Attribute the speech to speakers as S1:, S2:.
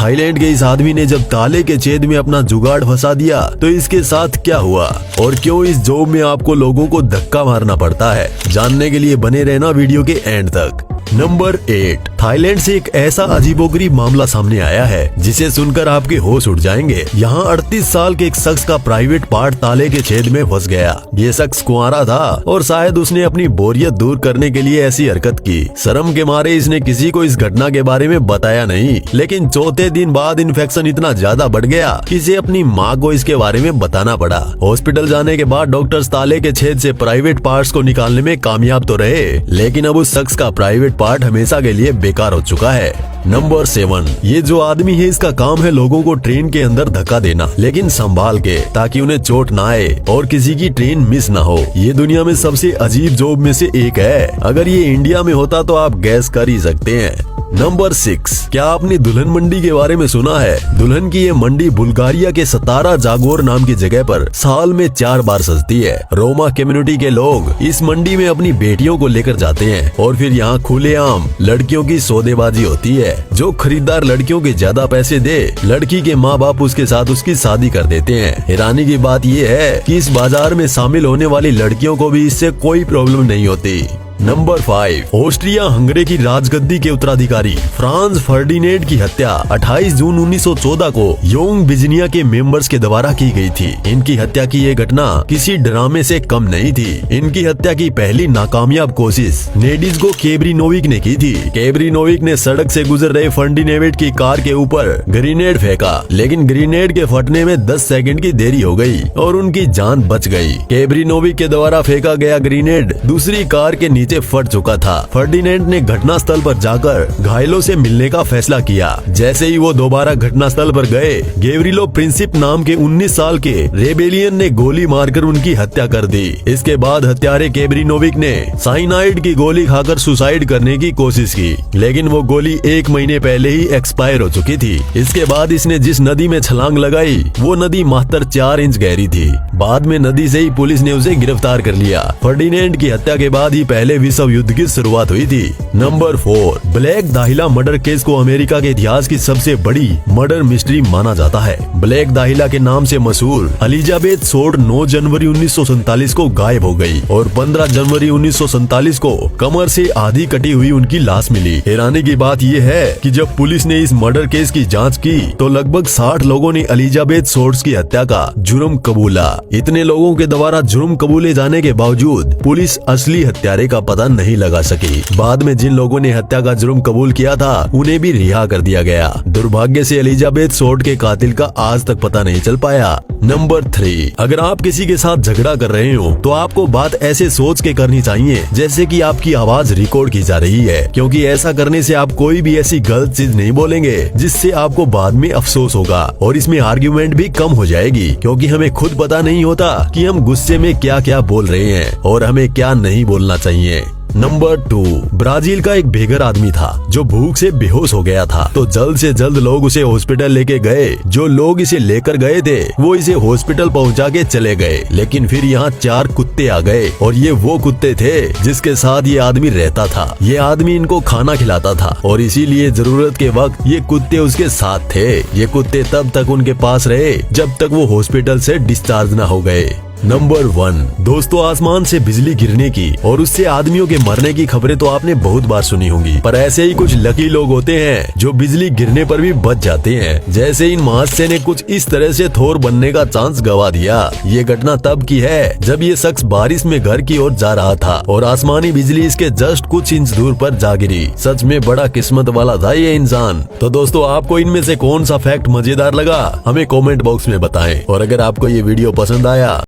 S1: Thailand के इस आदमी ने जब ताले के छेद में अपना जुगाड़ फंसा दिया तो इसके साथ क्या हुआ और क्यों इस जॉब में आपको लोगों को धक्का मारना पड़ता है, जानने के लिए बने रहना वीडियो के एंड तक। नंबर 8, थाईलैंड से एक ऐसा अजीबोगरीब मामला सामने आया है जिसे सुनकर आपके होश उड़ जाएंगे। यहाँ 38 साल के एक शख्स का प्राइवेट पार्ट ताले के छेद में फंस गया। ये शख्स कुंवारा था और शायद उसने अपनी बोरियत दूर करने के लिए ऐसी हरकत की। शर्म के मारे इसने किसी को इस घटना के बारे में बताया नहीं, लेकिन चौथे दिन बाद इन्फेक्शन इतना ज्यादा बढ़ गया कि इसे अपनी माँ को इसके बारे में बताना पड़ा। हॉस्पिटल जाने के बाद डॉक्टर्स ताले के छेद से प्राइवेट पार्ट्स को निकालने में कामयाब तो रहे, लेकिन अब उस शख्स का प्राइवेट पार्ट हमेशा के लिए बेकार हो चुका है। नंबर 7, ये जो आदमी है इसका काम है लोगों को ट्रेन के अंदर धक्का देना, लेकिन संभाल के, ताकि उन्हें चोट ना आए और किसी की ट्रेन मिस ना हो। ये दुनिया में सबसे अजीब जॉब में से एक है। अगर ये इंडिया में होता तो आप गैस कर ही सकते हैं। नंबर 6, क्या आपने दुल्हन मंडी के बारे में सुना है? दुल्हन की ये मंडी बुल्गारिया के सतारा जागोर नाम की जगह पर साल में 4 बार सजती है। रोमा कम्युनिटी के लोग इस मंडी में अपनी बेटियों को लेकर जाते हैं और फिर यहाँ खुलेआम लड़कियों की सौदेबाजी होती है। जो खरीदार लड़कियों के ज्यादा पैसे दे, लड़की के माँ बाप उसके साथ उसकी शादी कर देते हैं। हैरानी की बात ये है कि इस बाजार में शामिल होने वाली लड़कियों को भी इससे कोई प्रॉब्लम नहीं होती। नंबर 5, ऑस्ट्रिया हंगरी की राजगद्दी के उत्तराधिकारी फ्रांज फर्डिनेंड की हत्या 28 जून 1914 को योंग बिजनिया के मेंबर्स के द्वारा की गई थी। इनकी हत्या की ये घटना किसी ड्रामे से कम नहीं थी। इनकी हत्या की पहली नाकामयाब कोशिश नेडिज़गो केब्रिनोविक ने की थी। केब्रिनोविक ने सड़क से गुजर रहे फर्डिनेंड की कार के ऊपर ग्रेनेड फेंका, लेकिन ग्रेनेड के फटने में 10 सेकंड की देरी हो गई और उनकी जान बच गई। केब्रिनोविक के द्वारा फेंका गया ग्रेनेड दूसरी कार के नीचे फट चुका था। फर्डिनेंड ने घटना स्थल पर जाकर घायलों से मिलने का फैसला किया। जैसे ही वो दोबारा घटना स्थल पर गए, गेवरिलो प्रिंसिप नाम के 19 साल के रेबेलियन ने गोली मारकर उनकी हत्या कर दी। इसके बाद हत्यारे केब्रिनोविक ने साइनाइड की गोली खाकर सुसाइड करने की कोशिश की, लेकिन वो गोली 1 महीने पहले ही एक्सपायर हो चुकी थी। इसके बाद इसने जिस नदी में छलांग लगाई वो नदी मात्र 4 इंच गहरी थी। बाद में नदी से ही पुलिस ने उसे गिरफ्तार कर लिया। फर्डिनेंड की हत्या के बाद ही पहले विश्व युद्ध की शुरुआत हुई थी। नंबर 4, ब्लैक दाहिला मर्डर केस को अमेरिका के इतिहास की सबसे बड़ी मर्डर मिस्ट्री माना जाता है। ब्लैक दाहिला के नाम से मशहूर एलिजाबेथ शोर्ड 9 जनवरी 1947 को गायब हो गई और 15 जनवरी 1947 को कमर से आधी कटी हुई उनकी लाश मिली। हैरानी की बात यह है कि जब पुलिस ने इस मर्डर केस की जांच की तो लगभग 60 लोगों ने एलिजाबेथ शोर्ड की हत्या का जुर्म कबूला। इतने लोगों के द्वारा जुर्म कबूले जाने के बावजूद पुलिस असली हत्यारे का पता नहीं लगा सकी। बाद में जिन लोगों ने हत्या का जुर्म कबूल किया था उन्हें भी रिहा कर दिया गया। दुर्भाग्य से एलिजाबेथ शोर्ड के कातिल का आज तक पता नहीं चल पाया। नंबर 3, अगर आप किसी के साथ झगड़ा कर रहे हो तो आपको बात ऐसे सोच के करनी चाहिए जैसे कि आपकी आवाज रिकॉर्ड की जा रही है, क्योंकि ऐसा करने से आप कोई भी ऐसी गलत चीज नहीं बोलेंगे जिससे आपको बाद में अफसोस होगा और इसमें आर्ग्यूमेंट भी कम हो जाएगी, क्योंकि हमें खुद पता नहीं होता कि हम गुस्से में क्या क्या बोल रहे हैं और हमें क्या नहीं बोलना चाहिए। नंबर 2, ब्राजील का एक बेघर आदमी था जो भूख से बेहोश हो गया था, तो जल्द से जल्द लोग उसे हॉस्पिटल लेके गए। जो लोग इसे लेकर गए थे वो इसे हॉस्पिटल पहुंचा के चले गए, लेकिन फिर यहाँ 4 कुत्ते आ गए और ये वो कुत्ते थे जिसके साथ ये आदमी रहता था। ये आदमी इनको खाना खिलाता था और इसीलिए जरूरत के वक्त ये कुत्ते उसके साथ थे। ये कुत्ते तब तक उनके पास रहे जब तक वो हॉस्पिटल से डिस्चार्ज न हो गए। नंबर 1, दोस्तों, आसमान से बिजली गिरने की और उससे आदमियों के मरने की खबरें तो आपने बहुत बार सुनी होंगी, पर ऐसे ही कुछ लकी लोग होते हैं जो बिजली गिरने पर भी बच जाते हैं। जैसे इन महाशय ने कुछ इस तरह से थोर बनने का चांस गवा दिया। ये घटना तब की है जब ये शख्स बारिश में घर की ओर जा रहा था और आसमानी बिजली इसके जस्ट कुछ इंच दूर पर जा गिरी। सच में बड़ा किस्मत वाला था ये इंसान। तो दोस्तों, आपको इनमें से कौन सा फैक्ट मजेदार लगा हमें कॉमेंट बॉक्स में बताएं, और अगर आपको ये वीडियो पसंद आया